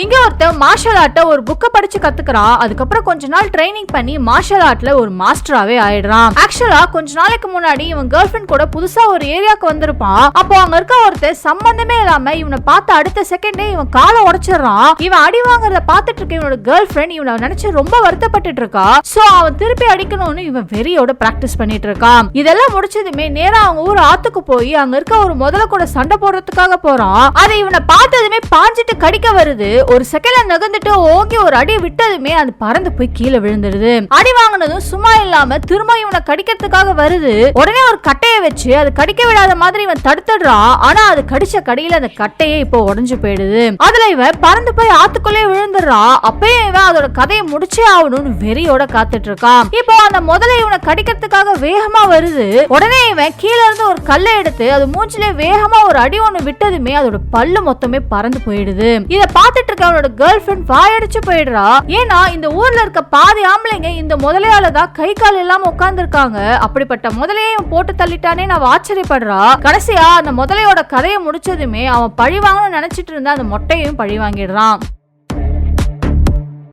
இங்க ஒருத்தன் மார்ஷல் ஆர்ட்ட ஒரு புக்க படிச்சு கத்துக்கிறான். அதுக்கப்புறம் கொஞ்ச நாள் ட்ரைனிங் பண்ணி மார்ஷல் ஆர்ட்ல ஒரு மாஸ்டராவே ஆயிடுறான். ஆக்சுவலா கொஞ்ச நாளைக்கு முன்னாடி இவன் கேர்ள் ஃபிரெண்ட் கூட புதுசா ஒரு ஏரியாக்கு வந்திருப்பான். அப்போ அங்க இருக்க ஒருத்தர் சம்பந்தமே இல்லாம இவனை பார்த்த அடுத்த செகண்டே இவன் காலை உடைச்சிடறான். இவன் அடி வாங்குறத பார்த்துட்டு இருக்க இவனோட கேர்ள் ஃபிரெண்ட் இவனை நினைச்சு ரொம்ப வருத்தப்பட்டு இருக்கா. சோ அவன் திருப்பி அடிக்கணும்னு இவன் வெறியோட பிராக்டிஸ் பண்ணிட்டு இருக்கான். இதெல்லாம் முடிச்சதுமே நேரா அவங்க ஊர் ஆத்துக்கு போய் அங்க இருக்க ஒரு முதல கூட சண்டை போடுறதுக்காக போறான். அதை இவனை பார்த்ததுமே பாஞ்சிட்டு கடிக்க வருது. ஒரு செகண்ட்ல நகர்ந்துட்டு ஓங்கி ஒரு அடி விட்டதுமே அது பறந்து போய் கீழே விழுந்துடுது. அடி வாங்கினதும் சும்மா இல்லாம திரும்ப இவனை கடிக்கிறதுக்காக வருது. உடனே ஒரு கட்டையை வச்சு அது கடிக்க விடாத மாதிரி இவன் தடுத்துடுறான். ஆனா அது கடிச்ச கடியில அந்த கட்டையே இப்போ உடைஞ்சு போயிடுது. அதுல இவன் பறந்து போய் ஆத்துக்குள்ளே விழுந்துடுறான். அப்பயே இவன் அதோட கதையை முடிச்சே ஆகணும்னு வெறியோட காத்துட்டு இருக்கான். இப்போ அந்த முதல்ல இவனை கடிக்கிறதுக்காக வேகமா வருது. உடனே இவன் கீழே இருந்து ஒரு கல்லை எடுத்து அது மூஞ்சிலே வேகமா ஒரு அடி ஒண்ணு விட்டதுமே அதோட பல்லு மொத்தமே பறந்து போயிடுது. இத பாத்துட்டு இருக்க அவனோட கேர்ள் ஃபிரெண்ட் வாயடிச்சு போயிடுறா. ஏன்னா இந்த ஊர்ல இருக்க பாதி ஆம்பளைங்க இந்த முதலையால தான் கை கால் இல்லாம உட்கார்ந்து இருக்காங்க. அப்படிப்பட்ட முதலையை போட்டு தள்ளிட்டானே நான் ஆச்சரியப்படுறா. கடைசியா அந்த முதலையோட கதையை முடிச்சதுமே அவன் பழி வாங்கணும்னு நினைச்சிட்டு இருந்தா அந்த மொட்டையும் பழி வாங்கிடுறான்.